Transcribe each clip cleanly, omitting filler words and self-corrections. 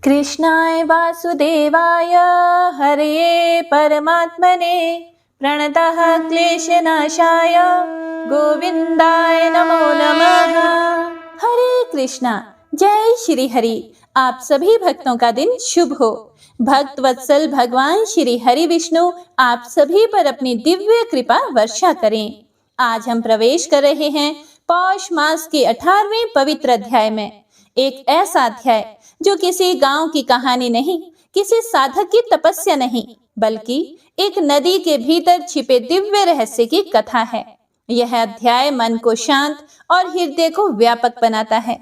कृष्णाय वासुदेवाय हरये परमात्मने प्रणतः क्लेशनाशाय गोविंदाय नमो नमः। हरे कृष्णा। जय श्री हरि। आप सभी भक्तों का दिन शुभ हो। भक्त वत्सल भगवान श्री हरि विष्णु आप सभी पर अपनी दिव्य कृपा वर्षा करें। आज हम प्रवेश कर रहे हैं पौष मास के 18वें पवित्र अध्याय में। एक ऐसा अध्याय जो किसी गांव की कहानी नहीं, किसी साधक की तपस्या नहीं, बल्कि एक नदी के भीतर छिपे दिव्य रहस्य की कथा है। यह अध्याय मन को शांत और हृदय को व्यापक बनाता है।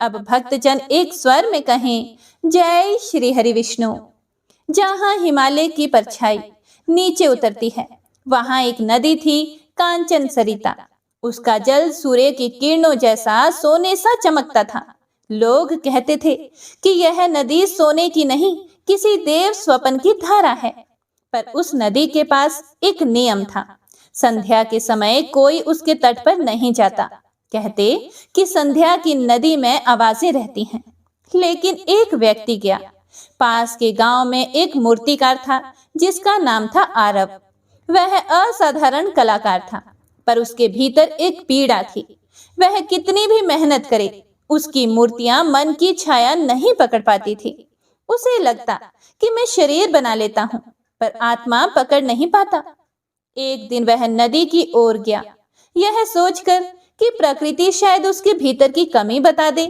अब भक्तजन एक स्वर में कहें, जय श्री हरि विष्णु। जहां हिमालय की परछाई नीचे उतरती है, वहां एक नदी थी, कांचन सरिता। उसका जल सूर्य की किरणों जैसा सोने सा चमकता था। लोग कहते थे कि यह नदी सोने की नहीं, किसी देव स्वप्न की धारा है। पर उस नदी के पास एक नियम था। संध्या के समय कोई उसके तट पर नहीं जाता। कहते कि संध्या की नदी में आवाजें रहती हैं। लेकिन एक व्यक्ति गया। पास के गांव में एक मूर्तिकार था जिसका नाम था आरव। वह असाधारण कलाकार था, पर उसके भीतर एक पीड़ा थी। वह कितनी भी मेहनत करे, उसकी मूर्तियां मन की छाया नहीं पकड़ पाती थी। उसे लगता कि मैं शरीर बना लेता हूं, पर आत्मा पकड़ नहीं पाता। एक दिन वह नदी की ओर गया, यह सोचकर कि प्रकृति शायद उसके भीतर की कमी बता दे।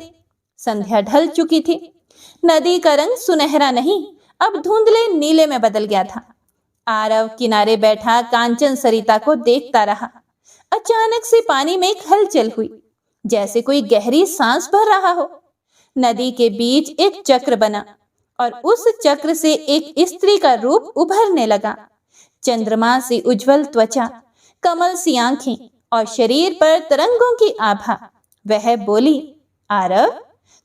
संध्या ढल चुकी थी। नदी का रंग सुनहरा नहीं, अब धुंधले नीले में बदल गया था। आरव किनारे बैठा कांचन सरिता को देखता रहा। अचानक से पानी में एक हलचल हुई, जैसे कोई गहरी सांस भर रहा हो। नदी के बीच एक चक्र बना और उस चक्र से एक स्त्री का रूप उभरने लगा। चंद्रमा से उज्जवल त्वचा, कमल सी आंखें और शरीर पर तरंगों की आभा। वह बोली, आरव,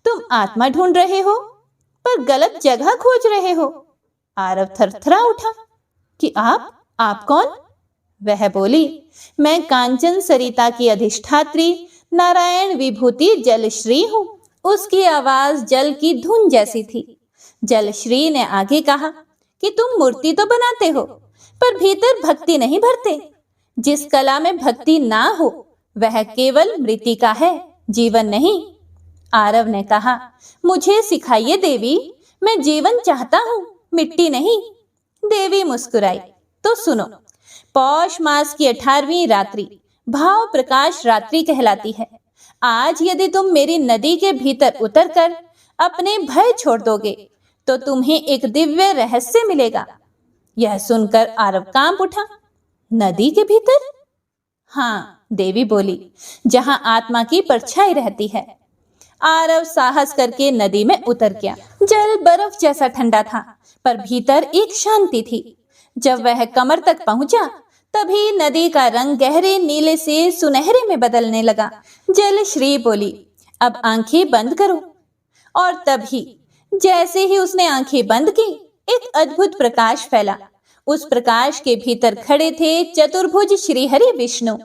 तुम आत्मा ढूंढ रहे हो, पर गलत जगह खोज रहे हो। आरव थरथरा उठा कि आप कौन? वह बोली, मैं कांचन सरिता की अधिष्ठात्री नारायण विभूति जलश्री हूँ। उसकी आवाज जल की धुन जैसी थी। जलश्री ने आगे कहा कि तुम मूर्ति तो बनाते हो, पर भीतर भक्ति नहीं भरते। जिस कला में भक्ति ना हो, वह केवल मृतिका है, जीवन नहीं। आरव ने कहा, मुझे सिखाइए देवी, मैं जीवन चाहता हूँ, मिट्टी नहीं। देवी मुस्कुराई, तो सुनो। पौष मास की 18वीं रात्रि भाव प्रकाश रात्रि कहलाती है। आज यदि तुम मेरी नदी के भीतर उतरकर अपने भय छोड़ दोगे, तो तुम्हें एक दिव्य रहस्य मिलेगा। यह सुनकर आरव कांप उठा। नदी के भीतर? हाँ, देवी बोली, जहां आत्मा की परछाई रहती है। आरव साहस करके नदी में उतर गया। जल बर्फ जैसा ठंडा था, पर भीतर एक शांति थी। जब वह कमर तक पहुंचा, तभी नदी का रंग गहरे नीले से सुनहरे में बदलने लगा। जलश्री बोली, अब आंखें बंद करो। और तभी जैसे ही उसने आंखें बंद की, एक अद्भुत प्रकाश फैला। उस प्रकाश के भीतर खड़े थे चतुर्भुज श्री हरि विष्णु।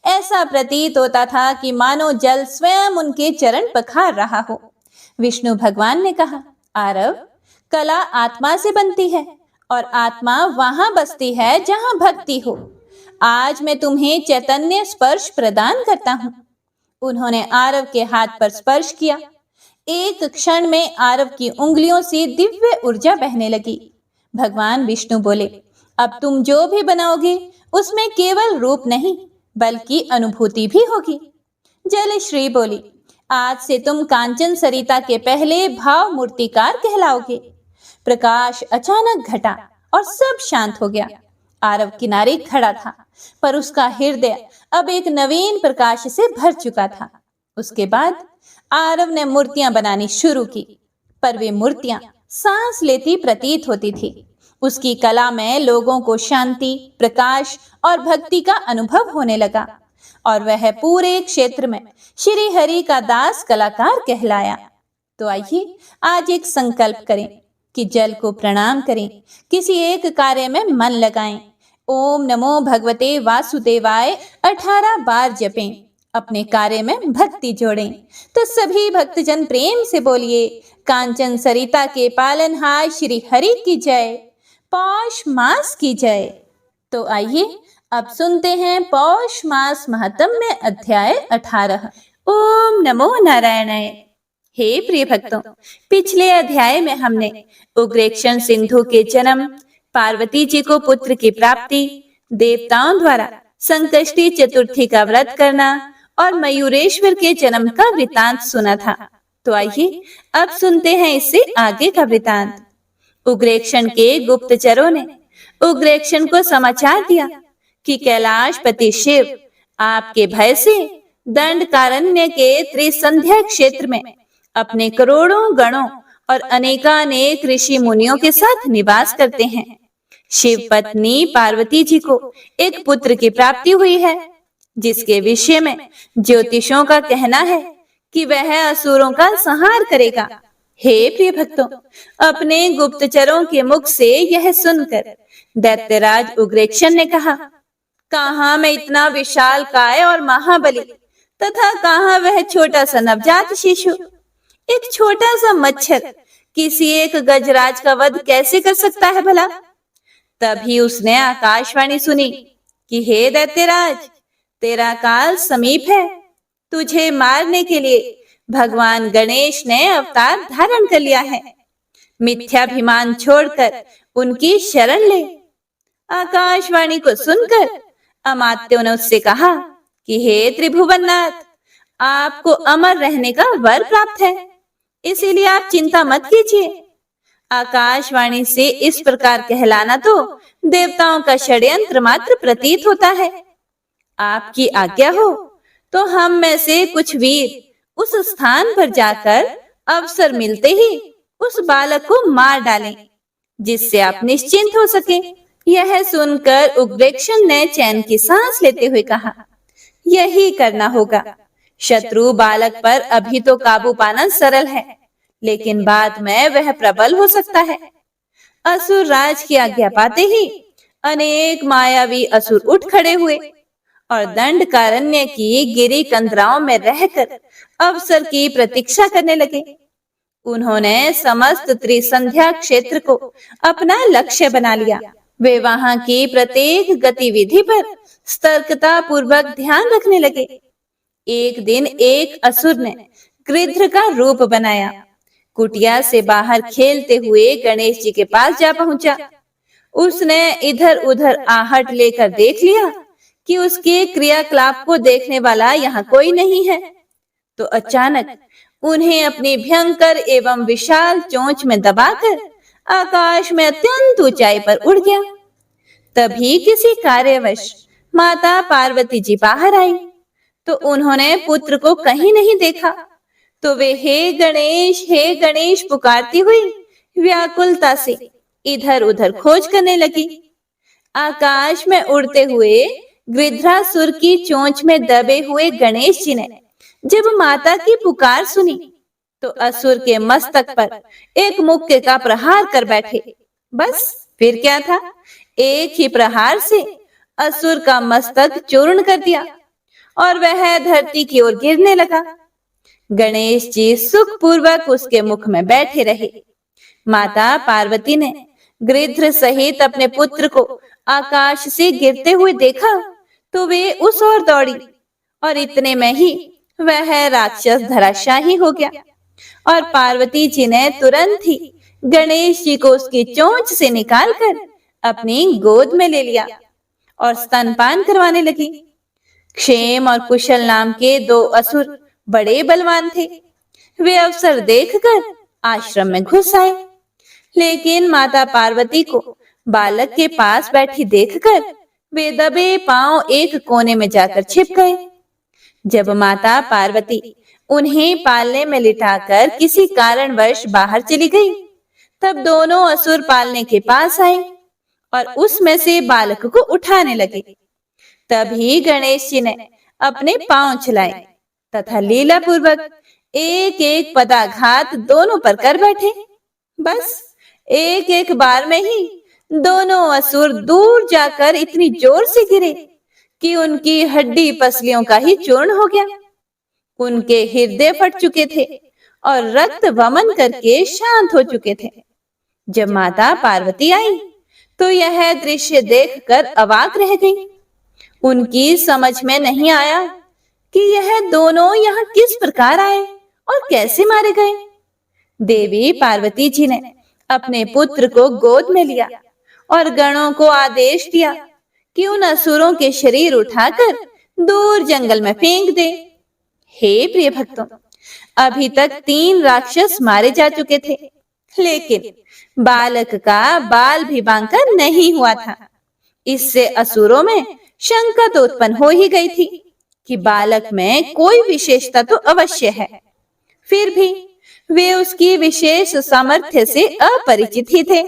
ऐसा प्रतीत होता था कि मानो जल स्वयं उनके चरण पखार रहा हो। विष्णु भगवान ने कहा, आरव, कला आत्मा से बनती है और आत्मा वहां बसती है जहां भक्ति हो। आज मैं तुम्हें चैतन्य स्पर्श प्रदान करता हूं। उन्होंने आरव के हाथ पर स्पर्श किया। एक क्षण में आरव की उंगलियों से दिव्य ऊर्जा बहने लगी। भगवान विष्णु बोले, अब तुम जो भी बनाओगे, उसमें केवल रूप नहीं, बल्कि अनुभूति भी होगी। जलश्री बोली, आज से तुम कांचन सरिता के पहले भाव मूर्तिकार कहलाओगे। प्रकाश अचानक घटा और सब शांत हो गया। आरव किनारे खड़ा था, पर उसका हृदय अब एक नवीन प्रकाश से भर चुका था। उसके बाद आरव ने मूर्तियां बनानी शुरू की, पर वे मूर्तियां सांस लेती प्रतीत होती थी। उसकी कला में लोगों को शांति, प्रकाश और भक्ति का अनुभव होने लगा, और वह पूरे क्षेत्र में श्री हरि का दास कलाकार कहलाया। तो आइए आज एक संकल्प करें कि जल को प्रणाम करें, किसी एक कार्य में मन लगाएं, ओम नमो भगवते वासुदेवाय 18 बार जपें, अपने कार्य में भक्ति जोड़ें। तो सभी भक्तजन प्रेम से बोलिए, कांचन सरिता के पालनहार श्री हरि की जय, पौष मास की जय। तो आइए अब सुनते हैं पौष मास महात्म्य अध्याय 18। ओम नमो नारायणाय। हे प्रिय भक्तों, पिछले अध्याय में हमने उग्रेक्षण सिंधु के जन्म, पार्वती जी को पुत्र की प्राप्ति, देवताओं द्वारा संकष्टी चतुर्थी का व्रत करना और मयूरेश्वर के जन्म का वृतांत सुना था। तो आइए अब सुनते हैं इससे आगे का वृतांत। उग्रेक्षण के गुप्तचरों ने उग्रेक्षण को समाचार दिया कि कैलाशपति शिव आपके भय से दंडकारण्य के त्रिसंध्या क्षेत्र में अपने करोड़ों गणों और अनेकानेक ऋषि मुनियों के साथ निवास करते हैं। शिव पत्नी पार्वती जी को एक पुत्र की प्राप्ति हुई है, जिसके विषय में ज्योतिषों का कहना है कि वह असुरों का संहार करेगा। हे प्रिय भक्तों, अपने गुप्तचरों के मुख से यह सुनकर दैत्यराज उग्रेक्षण ने कहा, कहाँ मैं इतना विशाल काय और महाबली तथा कहाँ वह छोटा सा नवजात शिशु। एक छोटा सा मच्छर किसी एक गजराज का वध कैसे कर सकता है भला। तभी उसने आकाशवाणी सुनी कि हे दैत्यराज, तेरा काल समीप है। तुझे मारने के लिए भगवान गणेश ने अवतार धारण कर लिया है। मिथ्याभिमान छोड़कर उनकी शरण ले। आकाशवाणी को सुनकर अमात्यों ने उससे कहा कि हे त्रिभुवननाथ, आपको अमर रहने का वर प्राप्त है, इसीलिए आप चिंता मत कीजिए। आकाशवाणी से इस प्रकार कहलाना तो देवताओं का षड्यंत्र मात्र प्रतीत होता है। आपकी आज्ञा हो तो हम में से कुछ वीर उस स्थान पर जाकर अवसर मिलते ही उस बालक को मार डालें, जिससे आप निश्चिंत हो सके। यह सुनकर उग्रेक्षण ने चैन की सांस लेते हुए कहा, यही करना होगा। शत्रु बालक पर अभी तो काबू पाना सरल है, लेकिन बाद में वह प्रबल हो सकता है। असुर राज की आज्ञा पाते ही अनेक मायावी असुर उठ खड़े हुए और दंडकारण्य की गिरी कंदराओं में रहकर अवसर की प्रतीक्षा करने लगे। उन्होंने समस्त त्रिसंध्या क्षेत्र को अपना लक्ष्य बना लिया। वे वहां की प्रत्येक गतिविधि पर सतर्कता पूर्वक ध्यान रखने लगे। एक दिन एक असुर ने गृध्र का रूप बनाया। कुटिया से बाहर खेलते हुए गणेश जी के पास जा पहुंचा। उसने इधर उधर आहट लेकर देख लिया कि उसके क्रियाकलाप को देखने वाला यहाँ कोई नहीं है, तो अचानक उन्हें अपनी भयंकर एवं विशाल चोंच में दबाकर आकाश में अत्यंत ऊंचाई पर उड़ गया। तभी किसी कार्यवश माता पार्वती जी बाहर आई, तो उन्होंने पुत्र को कहीं नहीं देखा। तो वे हे गणेश पुकारती हुई व्याकुलता से इधर उधर खोज करने लगी। आकाश में उड़ते हुए गृध्रासुर की चोंच में दबे हुए गणेश जी ने जब माता की पुकार सुनी, तो असुर के मस्तक पर एक मुक्के का प्रहार कर बैठे। बस फिर क्या था, एक ही प्रहार से असुर का मस्तक चूर्ण कर दिया और वह धरती की ओर गिरने लगा। गणेश जी सुखपूर्वक उसके मुख में बैठे रहे। माता पार्वती ने गृध्र सहित अपने पुत्र को आकाश से गिरते हुए देखा, तो वे उस ओर दौड़ी और इतने में ही वह राक्षस धराशायी हो गया और पार्वती जी ने तुरंत ही गणेश जी को उसकी चोंच से निकालकर अपनी गोद में ले लिया और स्तनपान करवाने लगी। क्षेम और कुशल नाम के दो असुर बड़े बलवान थे। वे अवसर देखकर आश्रम में घुस आए, लेकिन माता पार्वती को बालक के पास बैठी देखकर वे दबे पांव एक कोने में जाकर छिप गए। जब माता पार्वती उन्हें पालने में लिटाकर किसी कारणवश बाहर चली गई, तब दोनों असुर पालने के पास आए और उसमें से बालक को उठाने लगे। तभी गणेश जी ने अपने पांव चलाए तथा लीला पूर्वक एक एक पदाघात दोनों पर कर बैठे। बस एक एक बार में ही दोनों असुर दूर जाकर इतनी जोर से गिरे कि उनकी हड्डी पसलियों का ही चूर्ण हो गया। उनके हृदय फट चुके थे और रक्त वमन करके शांत हो चुके थे। जब माता पार्वती आई तो यह दृश्य देखकर अवाक रह गई। उनकी समझ में नहीं आया कि यह दोनों यहाँ किस प्रकार आए और कैसे मारे गए। देवी पार्वती जी ने अपने पुत्र को गोद में लिया और गणों को आदेश दिया कि उन असुरों के शरीर उठाकर दूर जंगल में फेंक दे। हे प्रिय भक्तों, अभी तक 3 राक्षस मारे जा चुके थे, लेकिन बालक का बाल भी बांका नहीं हुआ था। इससे असुरों में शंका तो उत्पन्न हो ही गई थी कि बालक में कोई विशेषता तो अवश्य है। फिर भी वे उसकी विशेष सामर्थ्य से अपरिचित ही थे,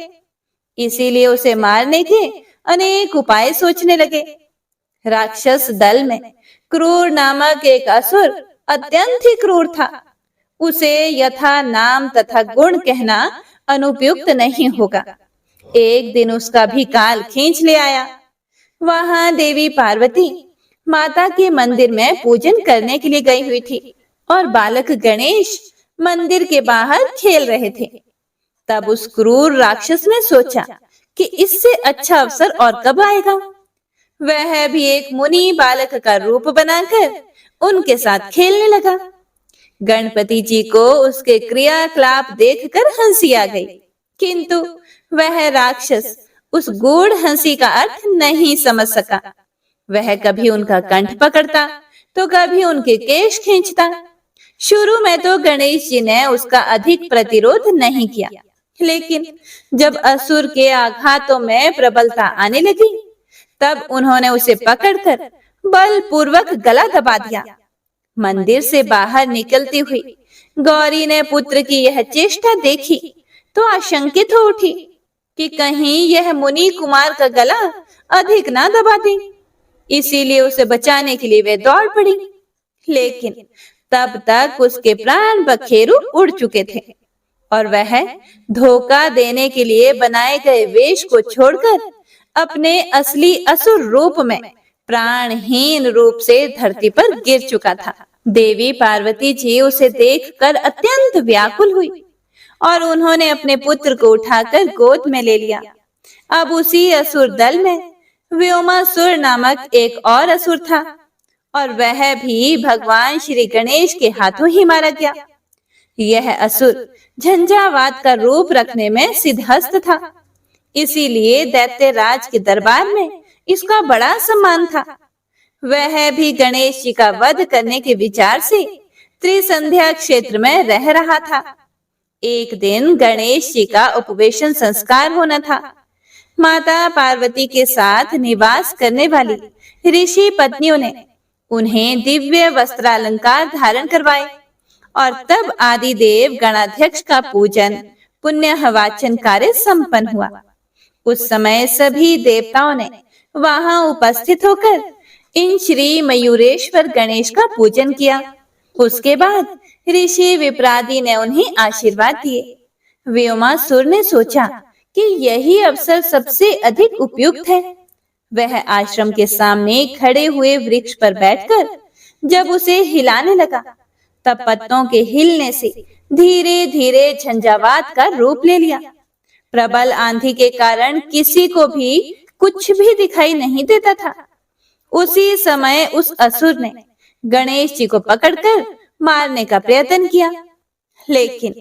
इसीलिए उसे मारने के अनेक उपाय सोचने लगे। राक्षस दल में क्रूर नामक एक असुर अत्यंत ही क्रूर था। उसे यथा नाम तथा गुण कहना अनुपयुक्त नहीं होगा। एक दिन उसका भी काल खींच ले आया। वहां देवी पार्वती माता के मंदिर में पूजन करने के लिए गई हुई थी और बालक गणेश मंदिर के बाहर खेल रहे थे। तब उस क्रूर राक्षस ने सोचा कि इससे अच्छा अवसर और कब आएगा। वह भी एक मुनि बालक का रूप बनाकर उनके साथ खेलने लगा। गणपति जी को उसके क्रियाकलाप देखकर हंसी आ गई, किंतु वह राक्षस उस गूढ़ हंसी का अर्थ नहीं समझ सका। वह कभी उनका कंठ पकड़ता तो कभी उनके केश खींचता। शुरू में तो गणेश जी ने उसका अधिक प्रतिरोध नहीं किया, लेकिन जब असुर के आघातों में प्रबलता आने लगी तब उन्होंने उसे पकड़कर बलपूर्वक गला दबा दिया। मंदिर से बाहर निकलती हुई गौरी ने पुत्र की यह चेष्टा देखी तो आशंकित हो उठी कि कहीं यह मुनि कुमार का गला अधिक ना दबा दे। इसीलिए उसे बचाने के लिए वे दौड़ पड़ी, लेकिन तब तक उसके प्राण बखेरू उड़ चुके थे और वह धोखा देने के लिए बनाए गए वेश को छोड़कर अपने असली असुर रूप में प्राणहीन रूप से धरती पर गिर चुका था। देवी पार्वती जी उसे देखकर अत्यंत व्याकुल हुई और उन्होंने अपने पुत्र को उठाकर गोद में ले लिया। अब उसी असुर दल में व्योमासुर नामक एक और असुर था और वह भी भगवान श्री गणेश के हाथों ही मारा गया। यह असुर झंझावात का रूप रखने में सिद्धहस्त था, इसीलिए दैत्यराज के दरबार में इसका बड़ा सम्मान था। वह भी गणेश जी का वध करने के विचार से त्रिसंध्या क्षेत्र में रह रहा था। एक दिन गणेश जी का उपवेशन संस्कार होना था। माता पार्वती के साथ निवास करने वाली ऋषि पत्नियों ने उन्हें दिव्य वस्त्रालंकार धारण करवाए और तब आदिदेव गणाध्यक्ष का पूजन पुण्य वाचन कार्य संपन्न हुआ। उस समय सभी देवताओं ने वहां उपस्थित होकर इन श्री मयूरेश्वर गणेश का पूजन किया। उसके बाद ऋषि विप्रादि ने उन्हें आशीर्वाद दिए। व्योमासुर ने सोचा कि यही अवसर सबसे अधिक उपयुक्त है। वह आश्रम के सामने खड़े हुए वृक्ष पर बैठकर जब उसे हिलाने लगा तब पत्तों के हिलने से धीरे धीरे झंझावात का रूप ले लिया। प्रबल आंधी के कारण किसी को भी कुछ भी दिखाई नहीं देता था। उसी समय उस असुर ने गणेश जी को पकड़कर मारने का प्रयत्न किया, लेकिन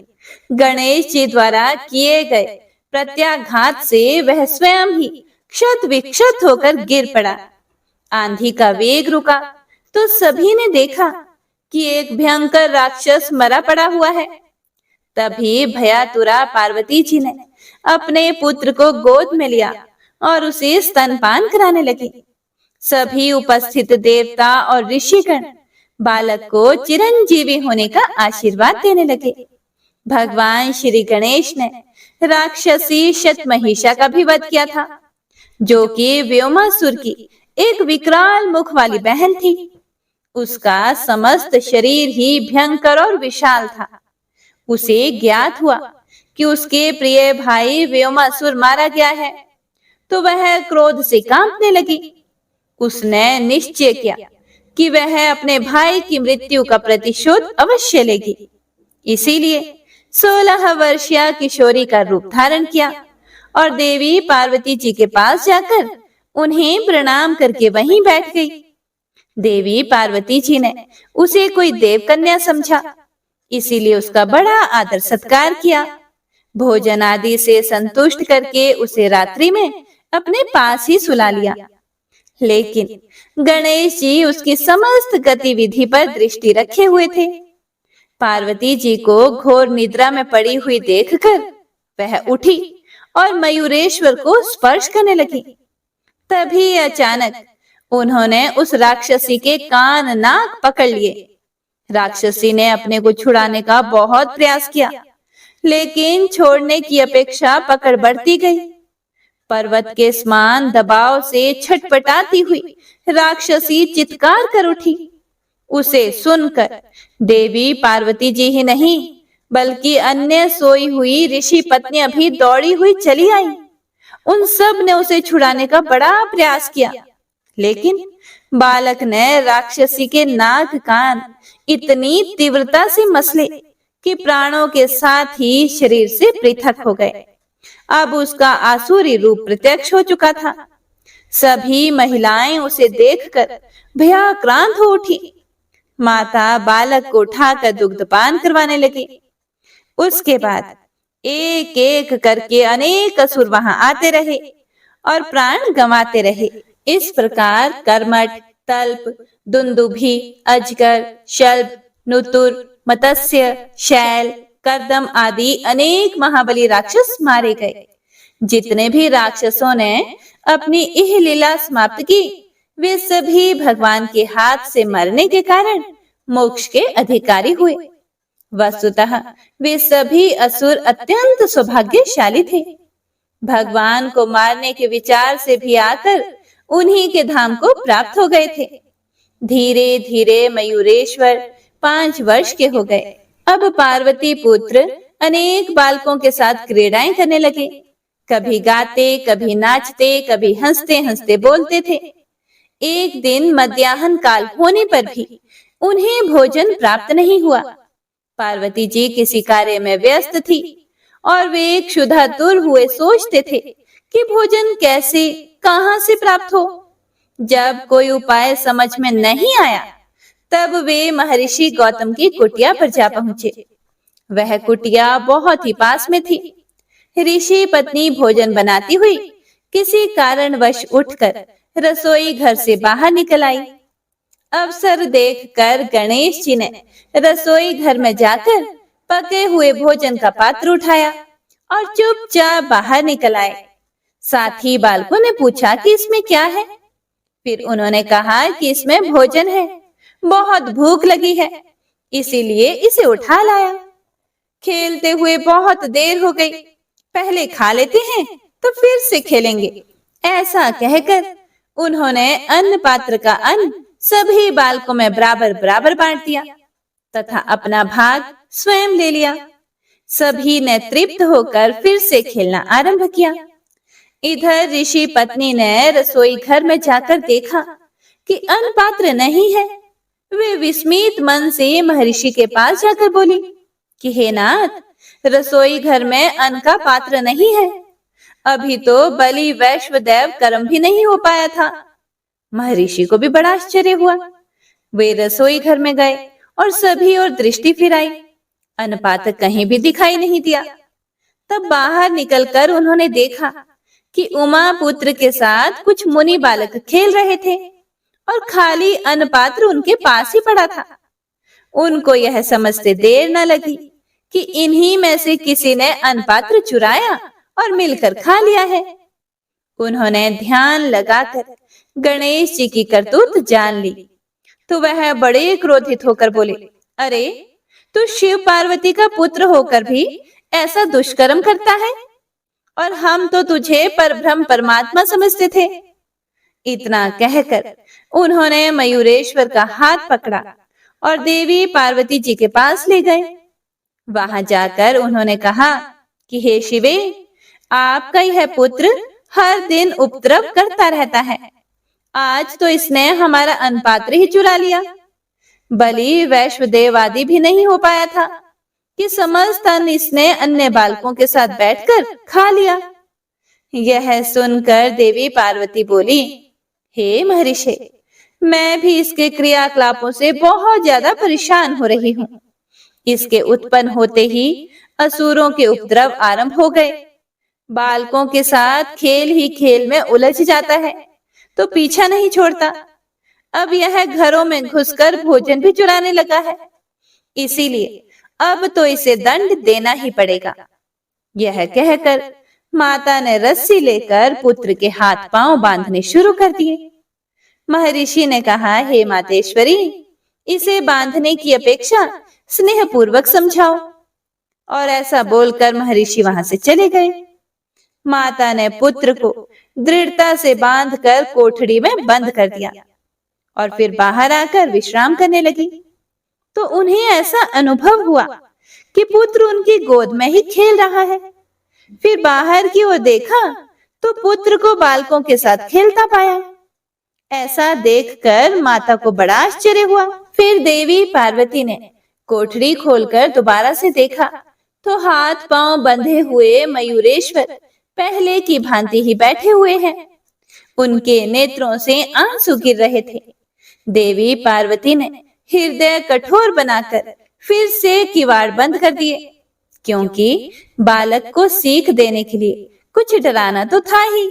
गणेश जी द्वारा किए गए प्रत्याघात से वह स्वयं ही क्षत विक्षत होकर गिर पड़ा। आंधी का वेग रुका तो सभी ने देखा कि एक भयंकर राक्षस मरा पड़ा हुआ है। तभी भयातुरा पार्वती जी ने अपने पुत्र को गोद में लिया और उसे स्तनपान कराने लगी। सभी उपस्थित देवता और ऋषिगण बालक को चिरंजीवी होने का आशीर्वाद देने लगे। भगवान श्री गणेश ने राक्षसी शतमहिषा का भी वध किया था, जो कि व्योमासुर की एक विकराल मुख वाली बहन थी। उसका समस्त शरीर ही भयंकर और विशाल था। उसे ज्ञात हुआ कि उसके प्रिय भाई व्योमासुर मारा गया है तो वह क्रोध से कांपने लगी। उसने निश्चय किया कि वह अपने भाई की मृत्यु का प्रतिशोध अवश्य लेगी। इसीलिए 16 वर्षीय किशोरी का रूप धारण किया और देवी पार्वती जी के पास जाकर उन्हें प्रणाम करके वहीं बैठ गई। देवी पार्वती जी ने उसे कोई देव कन्या समझा, इसीलिए उसका बड़ा आदर सत्कार किया। भोजन आदि से संतुष्ट करके उसे रात्रि में अपने पास ही सुला लिया। लेकिन गणेश जी उसकी समस्त गतिविधि पर दृष्टि रखे हुए थे। पार्वती जी को घोर निद्रा में पड़ी हुई देखकर वह उठी और मयूरेश्वर को स्पर्श करने लगी। तभी अचानक उन्होंने उस राक्षसी के कान नाक पकड़ लिए। राक्षसी ने अपने को छुड़ाने का बहुत प्रयास किया, लेकिन छोड़ने की अपेक्षा पकड़ बढ़ती गई। पर्वत के समान दबाव से छटपटाती हुई राक्षसी चित्कार कर उठी। उसे सुनकर देवी पार्वती जी ही नहीं बल्कि अन्य सोई हुई ऋषि पत्नियां भी दौड़ी हुई चली आई। उन सब ने उसे छुड़ाने का बड़ा प्रयास किया, लेकिन बालक ने राक्षसी के नाक कान इतनी तीव्रता से मसले कि प्राणों के साथ ही शरीर से पृथक हो गए। अब उसका आसुरी रूप प्रत्यक्ष हो चुका था। सभी महिलाएं उसे देखकर भयाक्रांत हो उठी। माता बालक को उठाकर दुग्धपान करवाने लगी। उसके बाद एक एक करके अनेक असुर वहां आते रहे और प्राण गंवाते रहे। इस प्रकार कर्मठ, तल्प, दुंदुभि, अजगर, शल्भ, नुतुर, मत्स्य, शैल, कर्दम आदि अनेक महाबली राक्षस मारे गए। जितने भी राक्षसों ने अपनी यह लीला समाप्त की, वे सभी भगवान के हाथ से मरने के कारण मोक्ष के अधिकारी हुए। वस्तुतः वे सभी असुर अत्यंत सौभाग्यशाली थे। भगवान को मारने के विचार से भी आकर उन्हीं के धाम को प्राप्त हो गए थे। धीरे धीरे मयूरेश्वर 5 वर्ष के हो गए। अब पार्वती पुत्र अनेक बालकों के साथ क्रीड़ाएं करने लगे। कभी गाते, कभी नाचते, कभी हंसते हंसते बोलते थे। एक दिन मध्याह्न काल होने पर भी उन्हें भोजन प्राप्त नहीं हुआ। पार्वती जी किसी कार्य में व्यस्त थी और वे क्षुधातुर हुए सोचते थे कि भोजन कैसे, कहां से प्राप्त हो। जब कोई उपाय समझ में नहीं आया, तब वे महर्षि गौतम की कुटिया पर जा पहुंचे। वह कुटिया बहुत ही पास में थी। ऋषि पत्नी भोजन बनाती हुई किसी कारणवश उठकर रसोई घर से बाहर निकल आई। अवसर देखकर गणेश जी ने रसोई घर में जाकर पके हुए भोजन का पात्र उठाया और चुपचाप बाहर निकल आए। साथ ही बालकों ने पूछा कि इसमें क्या है। फिर उन्होंने कहा कि इसमें भोजन है, बहुत भूख लगी है, इसीलिए इसे उठा लाया। खेलते हुए बहुत देर हो गई, पहले खा लेते हैं तो फिर से खेलेंगे। ऐसा कहकर उन्होंने अन्न पात्र का अन्न सभी बालकों में बराबर बराबर बांट दिया तथा अपना भाग स्वयं ले लिया। सभी ने तृप्त होकर फिर से खेलना आरंभ किया। इधर ऋषि पत्नी ने रसोई घर में जाकर देखा कि अन्न पात्र नहीं है। वे विस्मित मन से महर्षि के पास जाकर बोली कि हे नाथ, रसोई घर में अन्न का पात्र नहीं है। अभी तो बलि वैश्वदेव कर्म भी नहीं हो पाया था। महर्षि को भी बड़ा आश्चर्य हुआ। वे रसोई घर में गए और सभी ओर दृष्टि फिराई। अन्न पात्र कहीं भी दिखाई नहीं दिया। तब बाहर निकलकर उन्होंने देखा कि उमा पुत्र के साथ कुछ मुनि बालक खेल रहे थे और खाली अन्न पात्र उनके पास ही पड़ा था। उनको यह समझते देर न लगी कि इन्हीं में से किसी ने अन्न पात्र चुराया और मिलकर खा लिया है। उन्होंने ध्यान लगाकर गणेश जी की करतूत जान ली तो वह बड़े क्रोधित होकर बोले, अरे तू शिव पार्वती का पुत्र होकर भी ऐसा दुष्कर्म करता है, और हम तो तुझे परब्रह्म परमात्मा समझते थे। इतना कहकर उन्होंने मयूरेश्वर का हाथ पकड़ा और देवी पार्वती जी के पास ले गए। वहां जाकर उन्होंने कहा कि हे शिवे, आपका यह पुत्र हर दिन उपद्रव करता रहता है। आज तो इसने हमारा अन्न पात्र ही चुरा लिया। बलि वैश्वदेव आदि भी नहीं हो पाया था। कि समस्त अन्न इसने अन्य बालकों के साथ बैठकर खा लिया। यह सुनकर देवी पार्वती बोली, हे महर्षि, मैं भी इसके क्रियाकलापों से बहुत ज्यादा परेशान हो रही हूँ। इसके उत्पन्न होते ही असुरों के उपद्रव आरंभ हो गए। बालकों के साथ खेल ही खेल में उलझ जाता है तो पीछा नहीं छोड़ता। अब यह घरों में घुसकर भोजन भी चुराने लगा है। इसीलिए अब तो इसे दंड देना ही पड़ेगा। यह कहकर माता ने रस्सी लेकर पुत्र के हाथ पांव बांधने शुरू कर दिए। महर्षि ने कहा, हे मातेश्वरी, इसे बांधने की अपेक्षा स्नेह पूर्वक समझाओ। और ऐसा बोलकर महर्षि वहां से चले गए। माता ने पुत्र को दृढ़ता से बांधकर कोठड़ी में बंद कर दिया और फिर बाहर आकर विश्राम करने लगी। तो उन्हें ऐसा अनुभव हुआ कि पुत्र उनकी गोद में ही खेल रहा है। फिर बाहर की ओर देखा तो पुत्र को बालकों के साथ खेलता पाया। ऐसा देखकर माता को बड़ा आश्चर्य हुआ। फिर देवी पार्वती ने कोठड़ी खोलकर दोबारा से देखा तो हाथ पांव बंधे हुए मयूरेश्वर पहले की भांति ही बैठे हुए हैं। उनके नेत्रों से आंसू गिर रहे थे। देवी पार्वती ने हृदय कठोर बनाकर फिर से किवाड़ बंद कर दिए, क्योंकि बालक को सीख देने के लिए कुछ डराना तो था ही।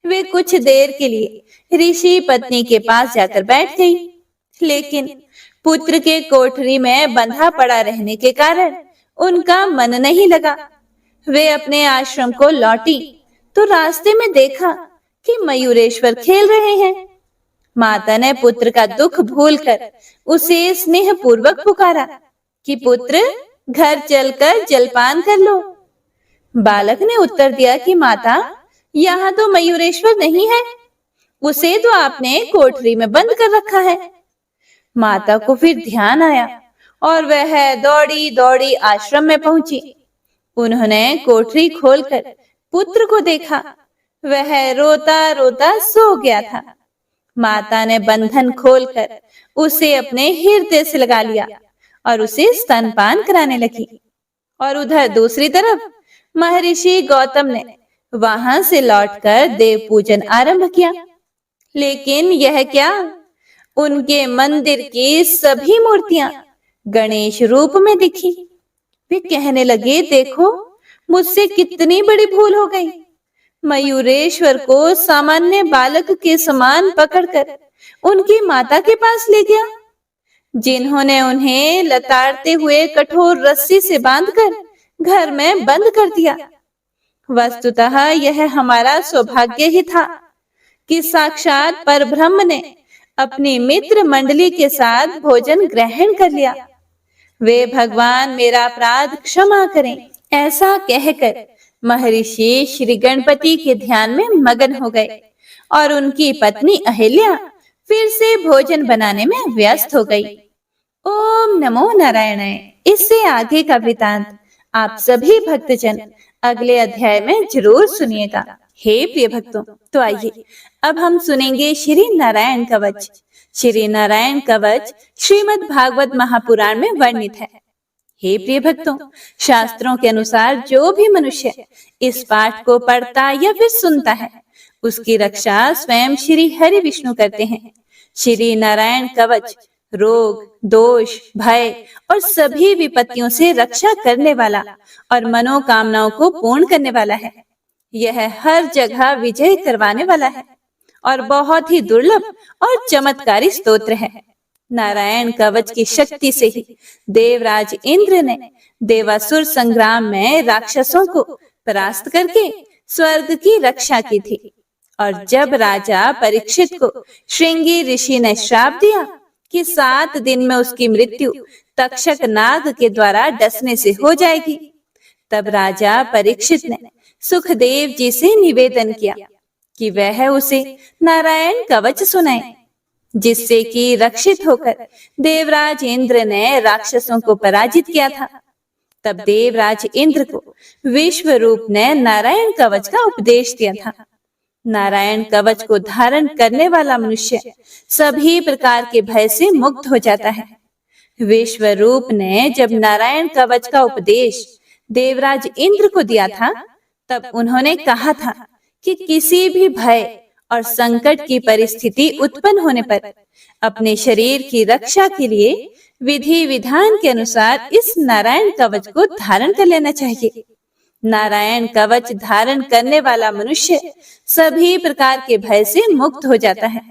वे कुछ देर के लिए ऋषि पत्नी के पास जाकर बैठ गई, लेकिन पुत्र के कोठरी में बंधा पड़ा रहने के कारण उनका मन नहीं लगा। वे अपने आश्रम को लौटी तो रास्ते में देखा कि मयूरेश्वर खेल रहे हैं। माता ने पुत्र का दुख भूलकर उसे स्नेह पूर्वक पुकारा कि पुत्र, घर चलकर जलपान कर लो। बालक ने उत्तर दिया कि माता, यहाँ तो मयूरेश्वर नहीं है, उसे तो आपने कोठरी में बंद कर रखा है। माता को फिर ध्यान आया और वह दौड़ी दौड़ी आश्रम में पहुंची। उन्होंने कोठरी खोलकर पुत्र को देखा। वह रोता रोता सो गया था। माता ने बंधन खोलकर उसे अपने हृदय से लगा लिया और उसे स्तनपान कराने लगी। और उधर दूसरी तरफ महर्षि गौतम ने वहां से लौटकर देव पूजन आरंभ किया। लेकिन यह क्या, उनके मंदिर की सभी मूर्तियां गणेश रूप में दिखी। वे कहने लगे, देखो, मुझसे कितनी बड़ी भूल हो गई। मयूरेश्वर को सामान्य बालक के समान पकड़कर उनकी माता के पास ले गया, जिन्होंने उन्हें लताड़ते हुए कठोर रस्सी से बांधकर घर में बंद कर दिया। वस्तुतः यह हमारा सौभाग्य ही था कि साक्षात परब्रह्म ने अपनी मित्र मंडली के साथ भोजन ग्रहण कर लिया। वे भगवान मेरा अपराध क्षमा करें। ऐसा कहकर महर्षि श्री गणपति के ध्यान में मगन हो गए और उनकी पत्नी अहिल्या फिर से भोजन बनाने में व्यस्त हो गई। ओम नमो नारायणाय। इससे आगे का वृतांत आप सभी भक्तजन अगले अध्याय में जरूर सुनिएगा। हे प्रिय भक्तों, तो आइए अब हम सुनेंगे श्री नारायण कवच। श्री नारायण कवच श्रीमद् भागवत महापुराण में वर्णित है। हे प्रिय भक्तों, शास्त्रों के अनुसार जो भी मनुष्य इस पाठ को पढ़ता या फिर सुनता है, उसकी रक्षा स्वयं श्री हरि विष्णु करते हैं। श्री नारायण कवच रोग, दोष, भय और सभी विपत्तियों से रक्षा करने वाला और मनोकामनाओं को पूर्ण करने वाला है। यह हर जगह विजय करवाने वाला है और बहुत ही दुर्लभ और चमत्कारी स्तोत्र है। नारायण कवच की शक्ति से ही देवराज इंद्र ने देवासुर संग्राम में राक्षसों को परास्त करके स्वर्ग की रक्षा की थी। और जब राजा परीक्षित को श्रृंगी ऋषि ने श्राप दिया कि 7 दिन में उसकी मृत्यु तक्षक नाग के द्वारा डसने से हो जाएगी, तब राजा परीक्षित ने सुखदेव जी से निवेदन किया कि वह उसे नारायण कवच सुनाए, जिससे कि रक्षित होकर देवराज इंद्र ने राक्षसों को पराजित किया था। तब देवराज इंद्र को विश्व रूप ने नारायण कवच का उपदेश दिया था। नारायण कवच को धारण करने वाला मनुष्य सभी प्रकार के भय से मुक्त हो जाता है। विश्वरूप ने जब नारायण कवच का उपदेश देवराज इंद्र को दिया था, तब उन्होंने कहा था कि किसी भी भय और संकट की परिस्थिति उत्पन्न होने पर अपने शरीर की रक्षा के लिए विधि विधान के अनुसार इस नारायण कवच को धारण कर लेना चाहिए। नारायण कवच धारण करने वाला मनुष्य सभी प्रकार के भय से मुक्त हो जाता है।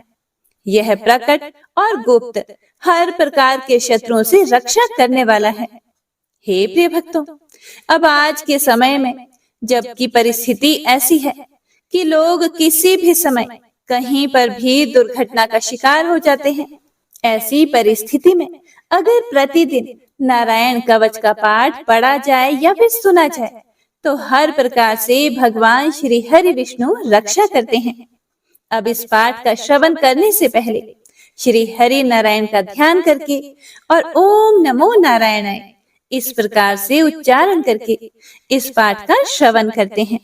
यह प्रकट और गुप्त हर प्रकार के शत्रुओं से रक्षा करने वाला है। हे प्रिय भक्तों, अब आज के समय में जबकि परिस्थिति ऐसी है कि लोग किसी भी समय कहीं पर भी दुर्घटना का शिकार हो जाते हैं, ऐसी परिस्थिति में अगर प्रतिदिन नारायण कवच का पाठ पढ़ा जाए या फिर सुना जाए तो हर प्रकार से भगवान श्री हरि विष्णु रक्षा करते हैं। अब इस पाठ का श्रवण करने से पहले श्री हरि नारायण का ध्यान करके और ओम नमो नारायणाय इस प्रकार से उच्चारण करके इस पाठ का श्रवण करते हैं।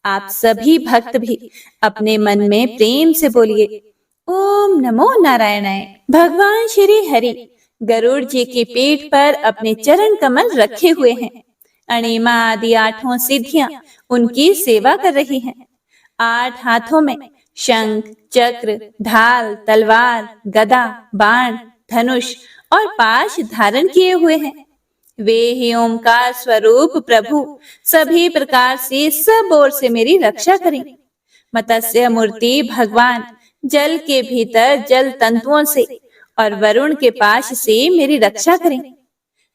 आप सभी भक्त भी अपने मन में प्रेम से बोलिए ओम नमो नारायणाय। भगवान श्री हरि गरुड़ जी की पीठ पर अपने चरण कमल रखे हुए हैं। अणिमा आदि 8 सिद्धियां उनकी सेवा कर रही हैं। 8 हाथों में शंख, चक्र, ढाल, तलवार, गदा, बाण, धनुष और पाश धारण किए हुए हैं। वे ही ओमकार स्वरूप प्रभु सभी प्रकार से सब ओर से मेरी रक्षा करें। मत्स्य मूर्ति भगवान जल के भीतर जल तंतुओं से और वरुण के पाश से मेरी रक्षा करें।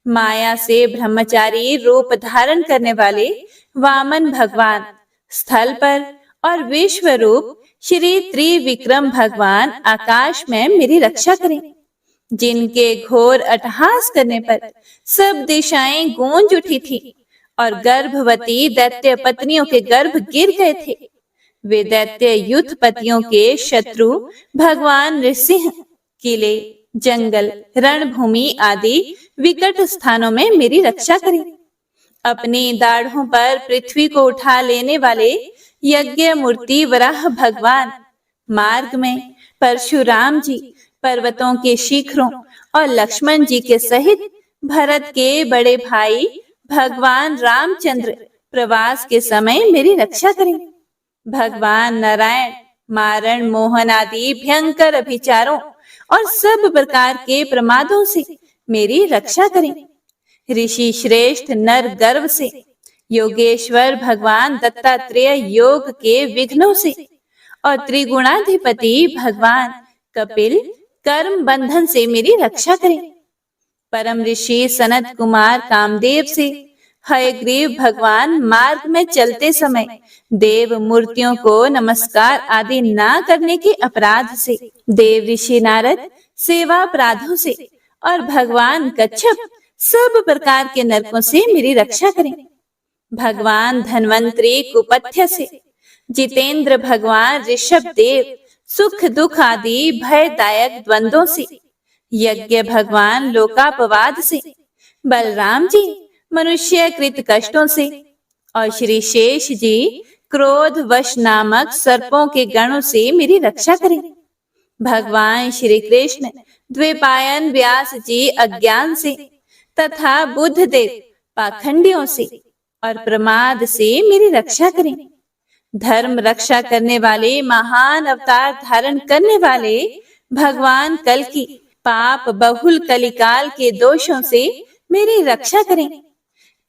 माया से ब्रह्मचारी रूप धारण करने वाले वामन भगवान स्थल पर और विश्व रूप श्री त्रिविक्रम भगवान आकाश में मेरी रक्षा करें। जिनके घोर अट्टहास करने पर सब दिशाएं गूंज उठी थी और गर्भवती दैत्य पत्नियों के गर्भ गिर गए थे, वे दैत्य युद्ध पतियों के शत्रु भगवान नृसिंह किले, जंगल, रणभूमि आदि विकट स्थानों में मेरी रक्षा करें। अपनी दाढ़ों पर पृथ्वी को उठा लेने वाले यज्ञ मूर्ति वराह भगवान मार्ग में परशुराम जी पर्वतों के शिखरों और लक्ष्मण जी के सहित भरत के बड़े भाई भगवान रामचंद्र प्रवास के समय मेरी रक्षा करें। भगवान नारायण मारण मोहन आदि भयंकर अभिचारों और सब प्रकार के प्रमादों से मेरी रक्षा करें। ऋषि श्रेष्ठ नर गर्व से, योगेश्वर भगवान दत्तात्रेय योग के विघ्नों से और त्रिगुणाधिपति भगवान कपिल कर्म बंधन से मेरी रक्षा करें। परम ऋषि सनत कुमार कामदेव से, हयग्रीव भगवान मार्ग में चलते समय देव मूर्तियों को नमस्कार आदि ना करने के अपराध से, देव ऋषि नारद सेवा अपराधों से और भगवान कच्छप सब प्रकार के नरकों से मेरी रक्षा करें। भगवान धन्वंतरी कुपथ्य से, जितेंद्र भगवान ऋषभ देव सुख दुख आदि भयदायक द्वंद्वों से, यज्ञ भगवान लोकापवाद से, बलराम जी मनुष्य कृत कष्टों से और श्री शेष जी क्रोध वश नामक सर्पों के गणों से मेरी रक्षा करें। भगवान श्री कृष्ण द्विपायन व्यास जी अज्ञान से तथा बुद्ध देव पाखंडियों से और प्रमाद से मेरी रक्षा करें। धर्म रक्षा करने वाले महान अवतार धारण करने वाले भगवान कल की पाप बहुल कलिकाल के दोषों से मेरी रक्षा करें।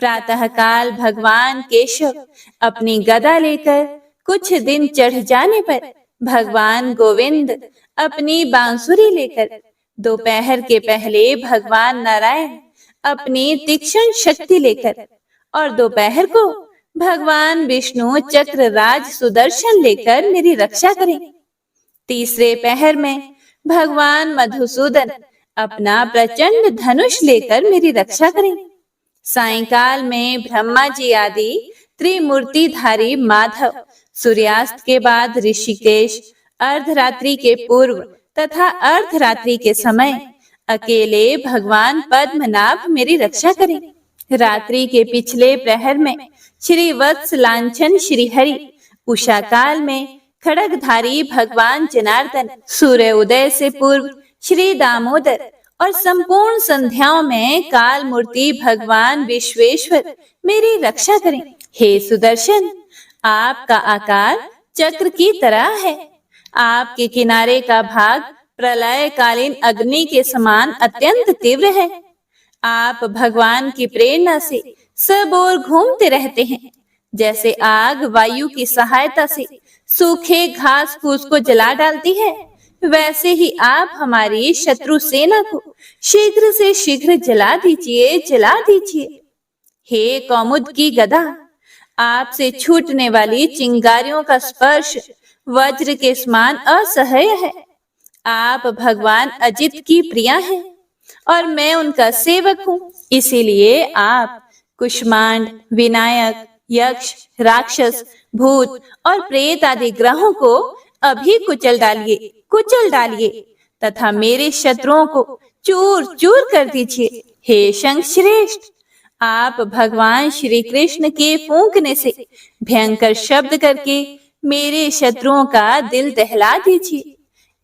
प्रातः काल भगवान केशव अपनी गदा लेकर कुछ दिन चढ़ जाने पर भगवान गोविंद अपनी बांसुरी लेकर, दोपहर के पहले भगवान नारायण अपनी तीक्ष्ण शक्ति लेकर और दोपहर को भगवान विष्णु चक्र राज सुदर्शन लेकर मेरी रक्षा करें। तीसरे पहर में भगवान मधुसूदन अपना प्रचंड धनुष लेकर मेरी रक्षा करें। सायंकाल में ब्रह्मा जी आदि त्रिमूर्तिधारी माधव सूर्यास्त के बाद ऋषिकेश, अर्धरात्रि के पूर्व तथा अर्धरात्रि के समय अकेले भगवान पद्मनाभ मेरी रक्षा करें। रात्रि के पिछले प्रहर में श्री वत्स लांछन श्री हरि, उषा काल में खड़गधारी भगवान जनार्दन, सूर्य उदय से पूर्व श्री दामोदर और संपूर्ण संध्याओं में काल मूर्ति भगवान विश्वेश्वर मेरी रक्षा करें। हे सुदर्शन, आपका आकार चक्र की तरह है। आपके किनारे का भाग प्रलयकालीन अग्नि के समान अत्यंत तीव्र है। आप भगवान की प्रेरणा से सब ओर घूमते रहते हैं। जैसे आग वायु की सहायता से सूखे घास फूस को जला डालती है, वैसे ही आप हमारी शत्रु सेना को शीघ्र से शीघ्र जला दीजिए, जला दीजिए। हे कौमुद की गदा, आपसे छूटने वाली चिंगारियों का स्पर्श वज्र के समान असह्य है। आप भगवान अजित की प्रिया हैं और मैं उनका सेवक हूँ। इसीलिए आप कुष्मांड, विनायक, यक्ष, राक्षस, भूत और प्रेत आदि ग्रहों को अभी कुचल डालिए तथा मेरे शत्रुओं को चूर चूर कर दीजिए। हे शंख श्रेष्ठ, आप भगवान श्री कृष्ण के फूंकने से भयंकर शब्द करके मेरे शत्रुओं का दिल दहला दीजिए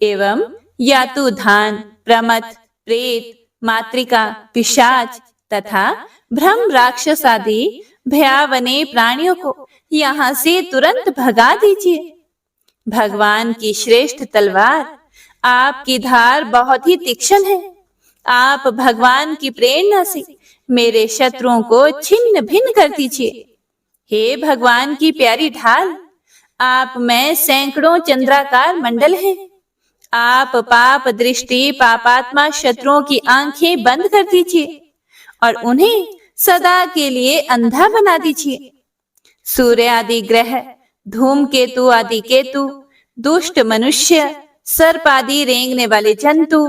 एवं यातुधान, प्रमथ, प्रेत, मातृका, पिशाच तथा ब्रह्म राक्षस आदि भयावने प्राणियों को यहाँ से तुरंत भगा दीजिए। भगवान की श्रेष्ठ तलवार, आपकी धार बहुत ही तीक्ष्ण है। आप भगवान की प्रेरणा से मेरे शत्रुओं को छिन्न भिन्न कर दीजिए। हे भगवान की प्यारी ढाल, आप में सैकड़ों चंद्राकार मंडल हैं। आप पाप दृष्टि पापात्मा शत्रुओं की आंखें बंद कर दीजिए और उन्हें सदा के लिए अंधा बना दीजिए। सूर्य आदि ग्रह, धूमकेतु आदि केतु, दुष्ट मनुष्य, सर्प आदि रेंगने वाले जंतु,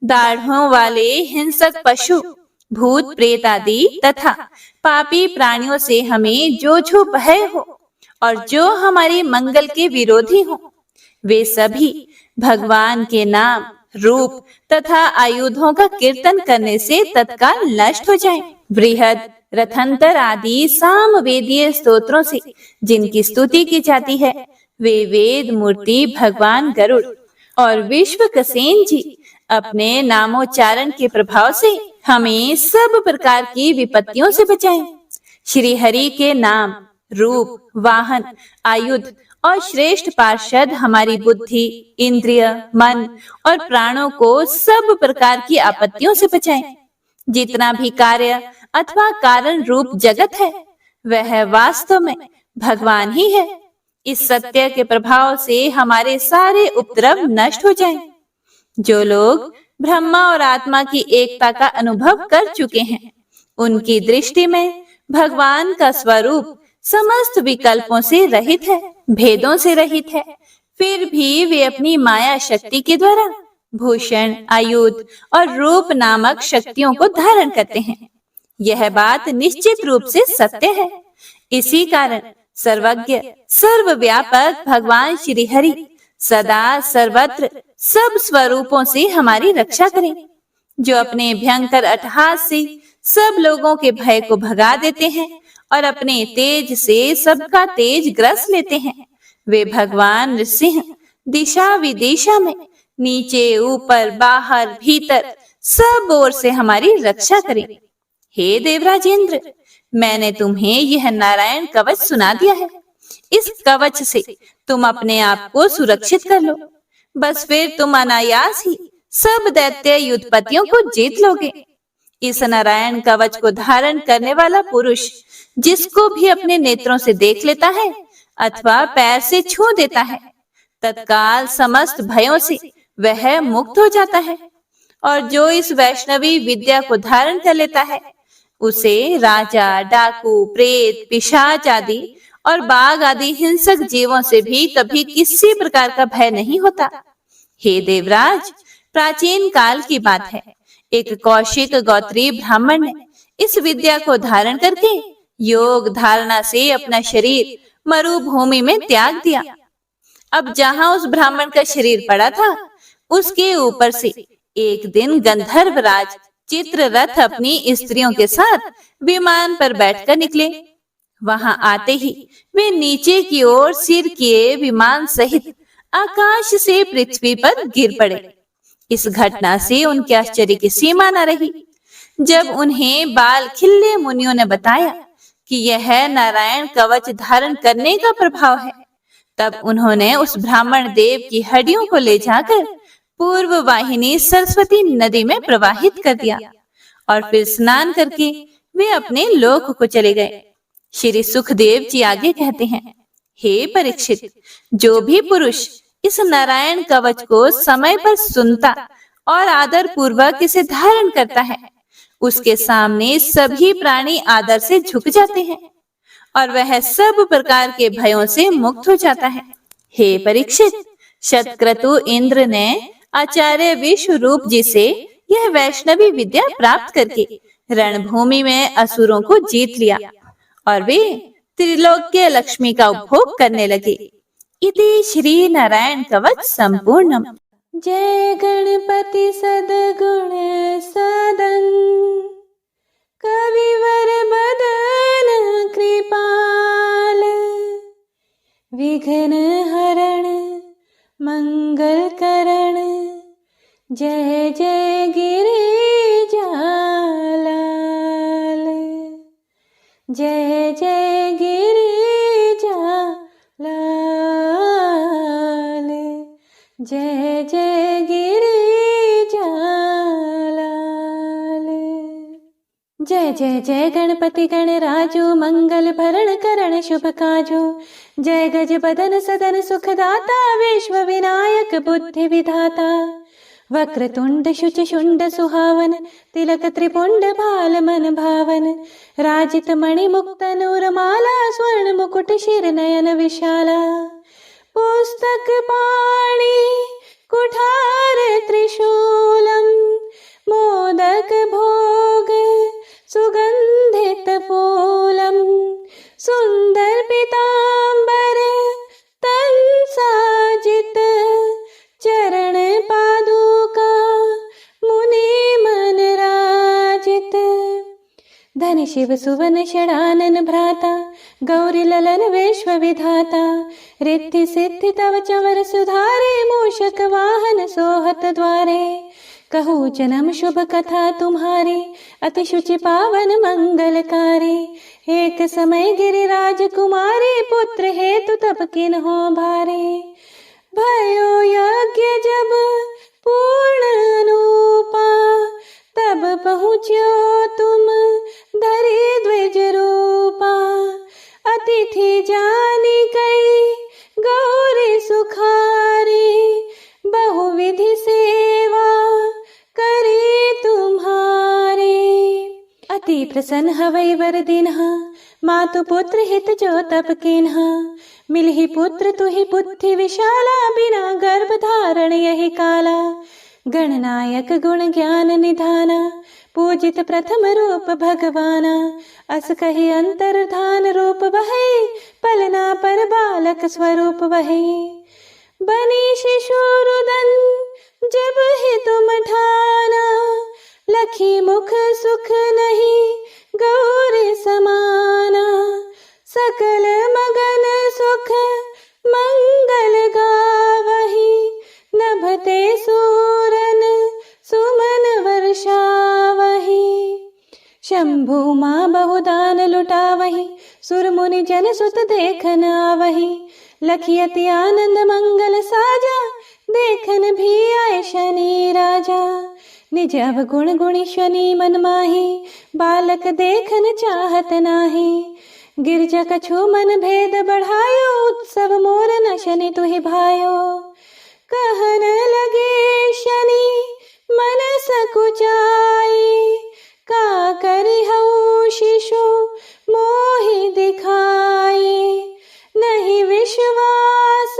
दाढ़ों वाले हिंसक पशु, भूत प्रेत आदि तथा पापी प्राणियों से हमें जो भय हो और जो हमारे मंगल के विरोधी हो, वे सभी भगवान के नाम, रूप तथा आयुधों का कीर्तन करने से तत्काल नष्ट हो जाएं। बृहद, रथंतर आदि सामवेदीय स्तोत्रों से जिनकी स्तुति की जाती है, वे वेद मूर्ति भगवान गरुड़ और विश्वक्सेन जी अपने नामोच्चारण के प्रभाव से हमें सब प्रकार की विपत्तियों से बचाएं। श्री हरि के नाम, रूप, वाहन, आयुध और श्रेष्ठ पार्षद हमारी बुद्धि, इंद्रिय, मन और प्राणों को सब प्रकार की आपत्तियों से बचाएं। जितना भी कार्य अथवा कारण रूप जगत है, वह वास्तव में भगवान ही है। इस सत्य के प्रभाव से हमारे सारे उपद्रव नष्ट हो जाएं। जो लोग ब्रह्मा और आत्मा की एकता का अनुभव कर चुके हैं, उनकी दृष्टि में भगवान का स्वरूप समस्त विकल्पों से रहित है, भेदों से रहित है। फिर भी वे अपनी माया शक्ति के द्वारा भूषण, आयुध और रूप नामक शक्तियों को धारण करते हैं। यह बात निश्चित रूप से सत्य है। इसी कारण सर्वज्ञ, सर्वव्यापक भगवान श्री हरि सदा सर्वत्र सब स्वरूपों से हमारी रक्षा करें। जो अपने भयंकर अट्टहास से सब लोगों के भय को भगा देते हैं और अपने तेज से सबका तेज ग्रस लेते हैं, वे भगवान नृसिंह दिशा विदिशा में नीचे, ऊपर, बाहर, भीतर सब ओर से हमारी रक्षा करें। हे देवराजेंद्र, मैंने तुम्हें यह नारायण कवच सुना दिया है। इस कवच से तुम अपने आप को सुरक्षित कर लो। बस फिर तुम अनायास ही सब दैत्य युद्धपतियों को जीत लोगे। इस नारायण कवच को धारण करने वाला पुरुष जिसको भी अपने नेत्रों से देख लेता है अथवा पैर से छू देता है, तत्काल समस्त भयों से वह मुक्त हो जाता है। और जो इस वैष्णवी विद्या को धारण कर लेता है, उसे राजा, डाकू, प्रेत, पिशाच आदि और बाघ आदि हिंसक जीवों से भी कभी किसी प्रकार का भय नहीं होता। हे देवराज, प्राचीन काल की बात है, एक कौशिक गोत्रीय ब्राह्मण ने इस विद्या को धारण करके योग धारणा से अपना शरीर मरुभूमि में त्याग दिया। अब जहां उस ब्राह्मण का शरीर पड़ा था, उसके ऊपर से एक दिन गंधर्वराज चित्ररथ अपनी स्त्रियों के साथ विमान पर बैठकर निकले। वहां आते ही वे नीचे की ओर सिर किए विमान सहित आकाश से पृथ्वी पर गिर पड़े इस घटना से उनके आश्चर्य की सीमा न रही। जब उन्हें बाल खिल्ले मुनियों ने बताया कि यह नारायण कवच धारण करने का प्रभाव है, तब उन्होंने उस ब्राह्मण देव की हड्डियों को ले जाकर पूर्व वाहिनी सरस्वती नदी में प्रवाहित कर दिया और फिर स्नान करके वे अपने लोक को चले गए। श्री सुखदेव जी आगे कहते हैं, हे परीक्षित, जो भी पुरुष इस नारायण कवच को समय पर सुनता और आदर पूर्वक इसे धारण करता है, उसके सामने सभी प्राणी आदर से झुक जाते हैं और वह सब प्रकार के भयों से मुक्त हो जाता है। हे परीक्षित, शतक्रतु इंद्र ने आचार्य विश्वरूप जी से यह वैष्णवी विद्या प्राप्त करके रणभूमि में असुरों को जीत लिया और वे त्रिलोक्य लक्ष्मी का उपभोग करने लगे। इति श्री नारायण कवच संपूर्णम। जय गणपति सद्गुण सदन, कविवर बदन कृपाल, विघ्न हरण मंगल करण, जय जय गिरिजालाल, जय जय गिरिजालाल, जय जय गिरिजालाल। जय जय जय गणपति गणराजो, मंगल भरण करण शुभ काजो, जय गज बदन सदन सुखदाता, विश्व विनायक बुद्धि विधाता, वक्रतुंड शुच शुंड सुहावन, तिलक त्रिपुंड भाल मन भावन, राजित मणि मुक्त नूर माला, स्वर्ण मुकुट शिर नयन विशाला, पुस्तक पाणि कुठार त्रिशूलम, मोदक भोग सुगंधित फूलम, सुंदर पीतांबर तन साजित, चरण पादुका मुनि मन राजित, धन शिव सुवन षडानन भ्राता, गौरी ललन विश्व विधाता, रिद्धि सिद्धि तव चवर सुधारे, मूषक वाहन सोहत द्वारे, कहूँ जन्म शुभ कथा तुम्हारी, अति शुचि पावन मंगलकारी, एक समय गिरिराज कुमारी, पुत्र हेतु तब किन्हों भारे, भयो यज्ञ जब पूर्ण अनुपा, तब पहुँच्यो तुम धरि द्विज रूपा, अतिथि जानी कई गौरी सुखारी, बहुविधि सेवा करी तुम्हारी, अति प्रसन्न हवै वर दिन्हा, मातु पुत्र हित जो तप किन्हा, मिलहि पुत्र तुहि बुद्धि विशाला, बिना गर्भ धारण यही काला, गणनायक गुण ज्ञान निधाना, पूजित प्रथम रूप भगवाना, अस कहि अंतर्धान रूप वही, पलना पर बालक स्वरूप वही, बनी शिशु रुदन जब ही तुम ठाना, लखी मुख सुख नहीं गौरी समाना, सकल मगन सुख मंगल गावही, नभते सूरन सुमन वर्षावही, शंभु माँ बहुदान लुटावही, सुर मुनि जन सुत देखन आवही, लखी अति आनंद मंगल साजा, देखन भी आए शनि राजा, निज अवगुण गुणी शनि मन माही, बालक देखन चाहत नाही, गिरजा कछु मन भेद बढ़ायो, उत्सव मोर न शनि तुहि भायो, कहन लगे शनि मन सकुचाई, का करी हऊ शिशु मोहि दिखाई, नहीं विश्वास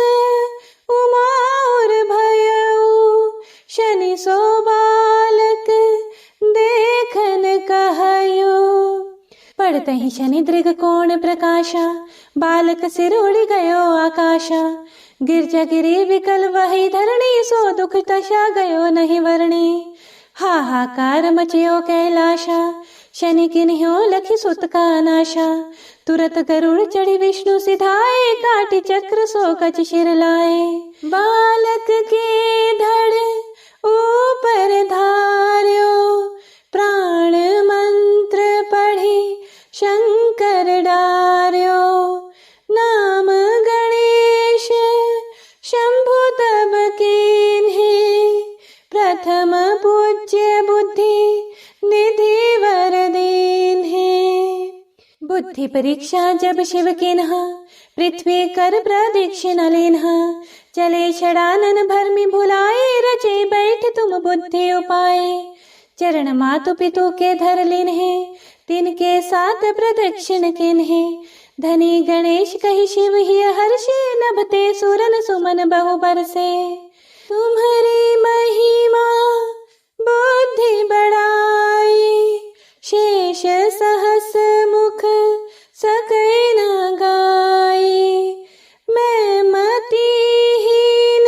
उमार भयऊ, शनि सो बालक देखन कहयो, पड़ते ही शनि दृग कोण प्रकाशा, बालक सिर उड़ गयो आकाशा, गिरजा गिरी विकल वही धरणी, सो दुख दशा गयो नहीं वर्णी, हाहाकार मचयो कैलाशा, शनि किन्ह्यो लखी सुत का नाशा, तुरत गरुड़ चढ़ी विष्णु सिधाए, काटी चक्र सो कच शिर लाए, बालक के धड़ ऊपर धार्यो प्राण मंत्र पढ़ी शंकर डार्यो नाम गणेश शंभु तब कीन्हे प्रथम पूज्य बुद्धि निधि वर दीन्हे। बुद्धि परीक्षा जब शिव किन्हा पृथ्वी कर प्रदक्षिणा लेन्हा चले षडानन भरमि भुलाए रचे बैठ तुम बुद्धि उपाय चरण मातु पितु के धर लिन्हे तिनके साथ प्रदक्षिण किन्हे धनी गणेश कहि शिव ही हर्षे नभते सुरन सुमन बहु बरसे। तुम्हारी महिमा बुद्धि बढ़ाई शेष सहस मुख सकै न गाई मैं मतिहीन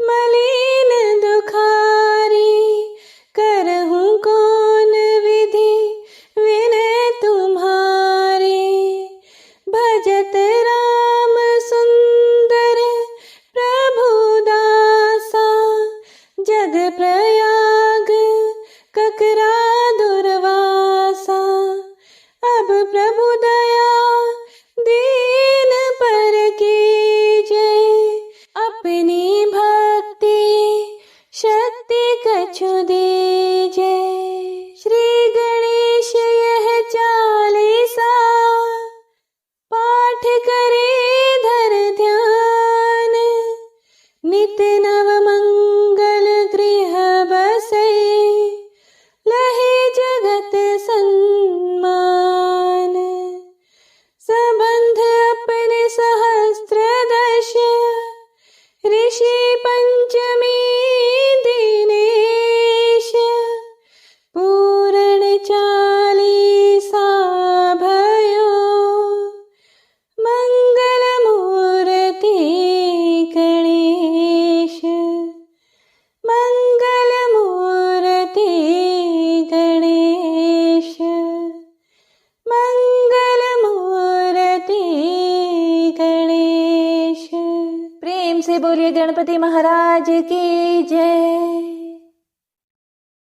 मलिन दुखारी करहूँ कौन विधि विनय तुम्हारी भजत राम सुंदर प्रभु दासा जग प्रयाग ककरा दुर्वासा अब प्रभु दया दीन पर कीजे अपनी भक्ति शक्ति कछु दीजे। श्री गणेश यह चालीसा पाठ करे धर ध्यान नित नव मंगल गृह बसे लहे जगत सम्मान। संबंध अपने सहस्त्र दश ऋषि पंचमी दिनेश पूर्ण चालीसा भयो मंगल मूर्ति गणेश मंगल मूर्ति गणेश मंगल मूर्ति गणेश। प्रेम से बोलिए गणपति महाराज की जय।